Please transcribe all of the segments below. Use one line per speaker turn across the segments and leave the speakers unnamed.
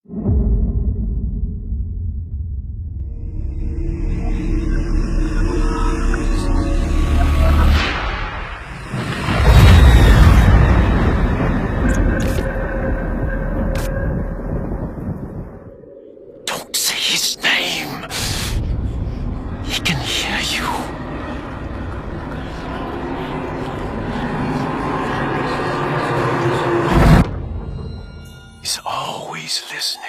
Don't say his name. He can hear you. He's always listening.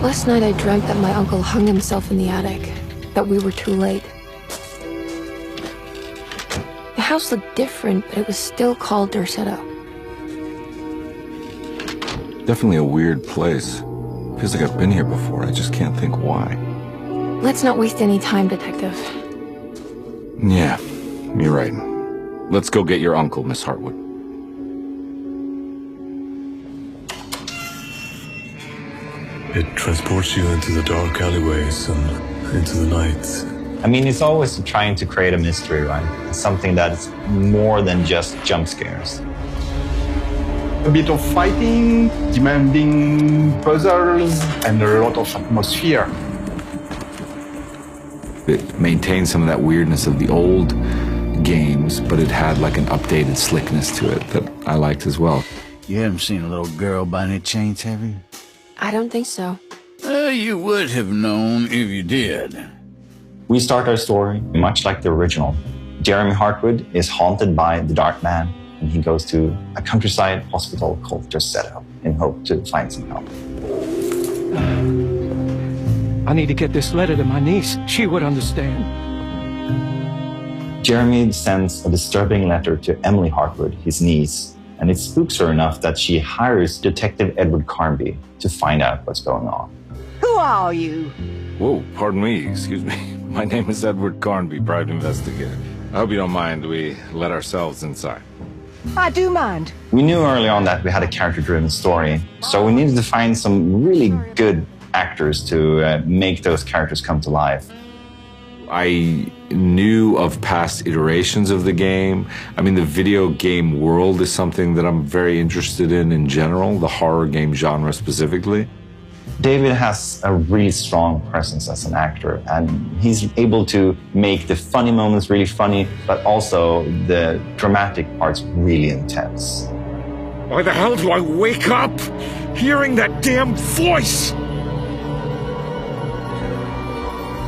Last night I dreamt that my uncle hung himself in the attic, that we were too late. The house looked different, but it was still called Derceto.
Definitely a weird place. Feels like I've been here before, I just can't think why.
Let's not waste any time, Detective.
Yeah, you're right. Let's go get your uncle, Miss Hartwood.
It transports you into the dark alleyways and into the night.
I mean, it's always trying to create a mystery, right? It's something that's more than just jump scares.
A bit of fighting, demanding puzzles, and a lot of atmosphere.
It maintained some of that weirdness of the old games, but it had like an updated slickness to it that I liked as well.
You haven't seen a little girl by any chance, have you?
I don't think so.
You would have known if you did.
We start our story much like the original. Jeremy Hartwood is haunted by the Dark Man, and he goes to a countryside hospital called Derceto in hope to find some help.
I need to get this letter to my niece. She would understand.
Jeremy sends a disturbing letter to Emily Hartwood, his niece, and it spooks her enough that she hires Detective Edward Carnby to find out what's going on.
Who are you?
Whoa, pardon me, excuse me. My name is Edward Carnby, private investigator. I hope you don't mind we let ourselves inside.
I do mind.
We knew early on that we had a character-driven story, so we needed to find some really good actors to make those characters come to life.
I knew of past iterations of the game. I mean, the video game world is something that I'm very interested in general, the horror game genre specifically.
David has a really strong presence as an actor, and he's able to make the funny moments really funny, but also the dramatic parts really intense.
Why the hell do I wake up hearing that damn voice?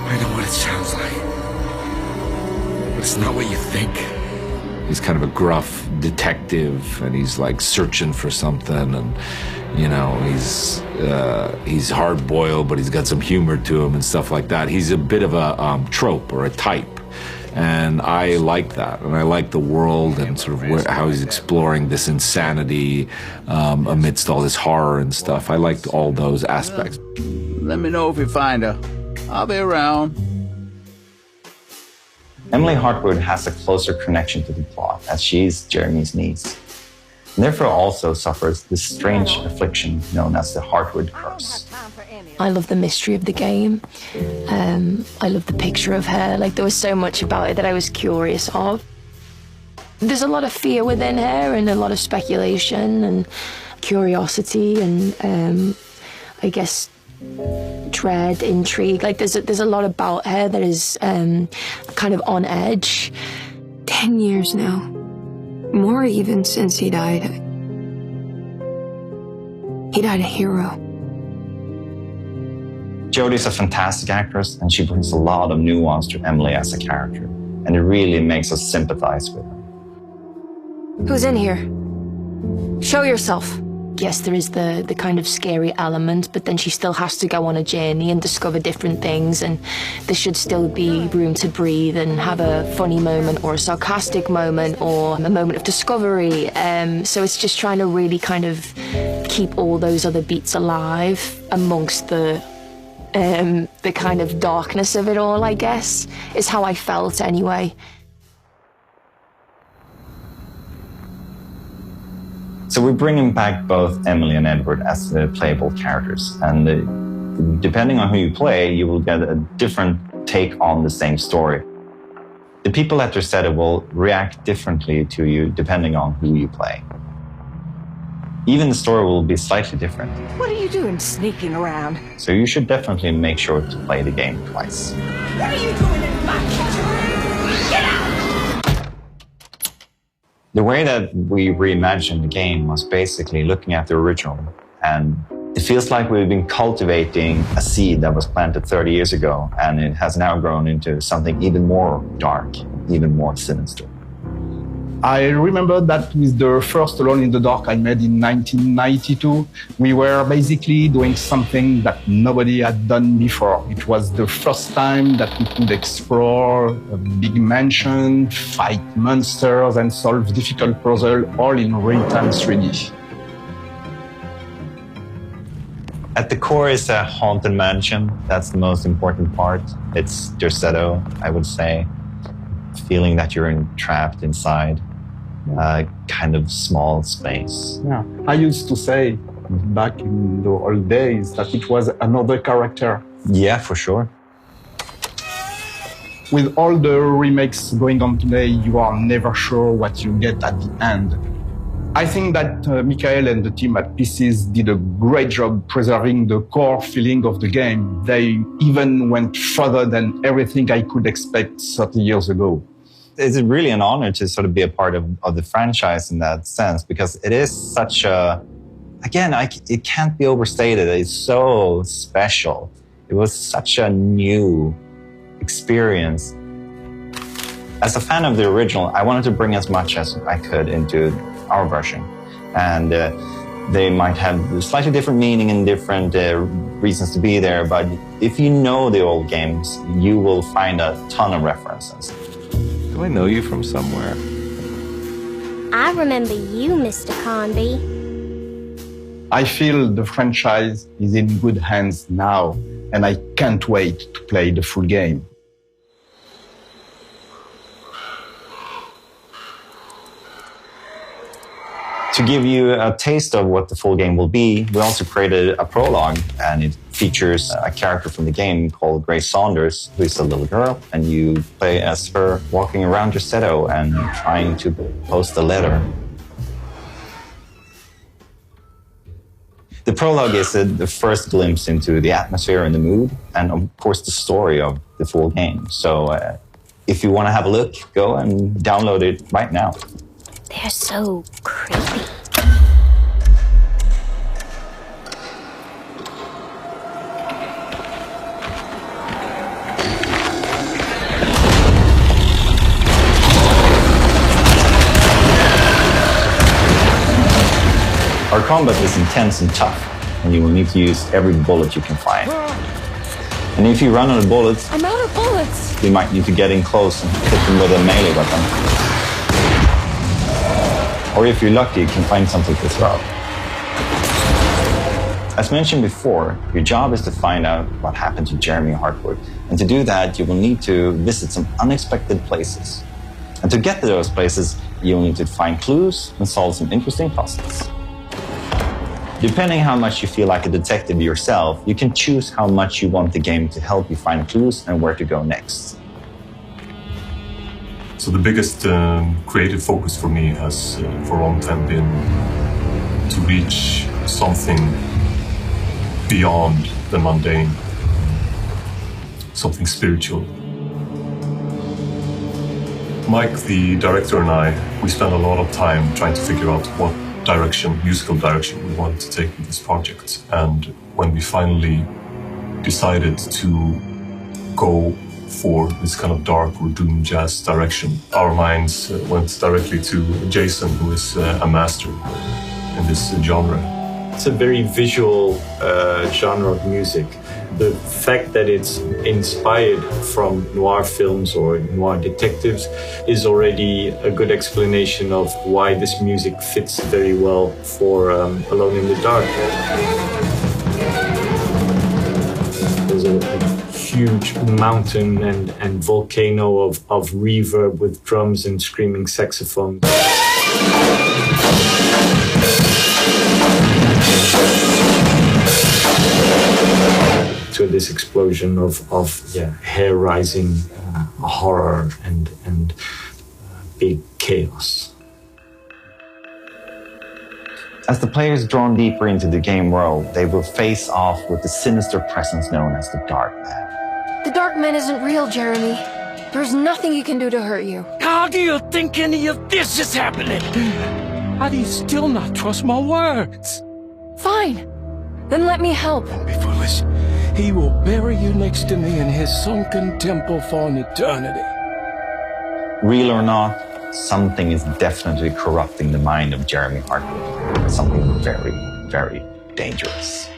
I know what it sounds like, but it's not what you think.
He's kind of a gruff detective, and he's like searching for something, and you know, he's hard-boiled, but he's got some humor to him and stuff like that. He's a bit of a trope or a type, and I like that, and I like the world and sort of how he's exploring this insanity amidst all this horror and stuff. I liked all those aspects.
Let me know if you find her. I'll be around.
Emily Hartwood has a closer connection to the plot, as she is Jeremy's niece, and therefore also suffers this strange affliction known as the Hartwood curse.
I love the mystery of the game. I love the picture of her. Like, there was so much about it that I was curious of. There's a lot of fear within her and a lot of speculation and curiosity and I guess dread, intrigue. Like, there's a lot about her that is kind of on edge. 10 years now. More even since he died. He died a hero.
Jodie's a fantastic actress, and she brings a lot of nuance to Emily as a character, and it really makes us sympathize with her.
Who's in here? Show yourself. Yes, there is the kind of scary element, but then she still has to go on a journey and discover different things, and there should still be room to breathe and have a funny moment or a sarcastic moment or a moment of discovery. So it's just trying to really kind of keep all those other beats alive amongst the kind of darkness of it all, I guess, is how I felt anyway.
So we're bringing back both Emily and Edward as the playable characters, and depending on who you play, you will get a different take on the same story. The people at your set will react differently to you depending on who you play. Even the story will be slightly different.
What are you doing sneaking around?
So you should definitely make sure to play the game twice.
What are you doing in my kitchen? Get out!
The way that we reimagined the game was basically looking at the original, and it feels like we've been cultivating a seed that was planted 30 years ago, and it has now grown into something even more dark, even more sinister.
I remember that with the first Alone in the Dark I made in 1992, we were basically doing something that nobody had done before. It was the first time that we could explore a big mansion, fight monsters, and solve difficult puzzles all in real-time 3D.
At the core is a haunted mansion. That's the most important part. It's Derceto, I would say. Feeling that you're trapped inside a kind of small space.
Yeah. I used to say back in the old days that it was another character.
Yeah, for sure.
With all the remakes going on today, you are never sure what you get at the end. I think that Michael and the team at Pieces did a great job preserving the core feeling of the game. They even went further than everything I could expect 30 years ago.
It's really an honor to sort of be a part of the franchise in that sense, because it is such a, again, it can't be overstated. It's so special. It was such a new experience. As a fan of the original, I wanted to bring as much as I could into our version. And they might have a slightly different meaning and different reasons to be there, but if you know the old games, you will find a ton of references.
Do I know you from somewhere?
I remember you, Mr. Conby.
I feel the franchise is in good hands now, and I can't wait to play the full game.
To give you a taste of what the full game will be, we also created a prologue, and it features a character from the game called Grace Saunders, who is a little girl, and you play as her walking around Derceto and trying to post a letter. The prologue is the first glimpse into the atmosphere and the mood, and of course the story of the full game. So if you want to have a look, go and download it right now.
They're so creepy.
Our combat is intense and tough, and you will need to use every bullet you can find. And if you run out of bullets,
I'm out of bullets.
you might need to get in close and hit them with a melee weapon. Or if you're lucky, you can find something to throw. As mentioned before, your job is to find out what happened to Jeremy Hartwood. And to do that, you will need to visit some unexpected places. And to get to those places, you'll need to find clues and solve some interesting puzzles. Depending how much you feel like a detective yourself, you can choose how much you want the game to help you find clues and where to go next.
So the biggest creative focus for me has for a long time been to reach something beyond the mundane, something spiritual. Mike, the director, and I, we spent a lot of time trying to figure out what musical direction we wanted to take with this project. And when we finally decided to go for this kind of dark or doom jazz direction, our minds went directly to Jason, who is a master in this genre.
It's a very visual genre of music. The fact that it's inspired from noir films or noir detectives is already a good explanation of why this music fits very well for Alone in the Dark. There's a huge mountain and volcano of reverb with drums and screaming saxophone. to this explosion of hair rising horror and big chaos.
As the players drawn deeper into the game world, they will face off with the sinister presence known as the Dark Man.
The Dark Man isn't real, Jeremy. There's nothing he can do to hurt you.
How do you think any of this is happening? How do you still not trust my words?
Fine. Then let me help.
Don't be foolish. He will bury you next to me in his sunken temple for an eternity.
Real or not, something is definitely corrupting the mind of Jeremy Hartwood. Something very, very dangerous.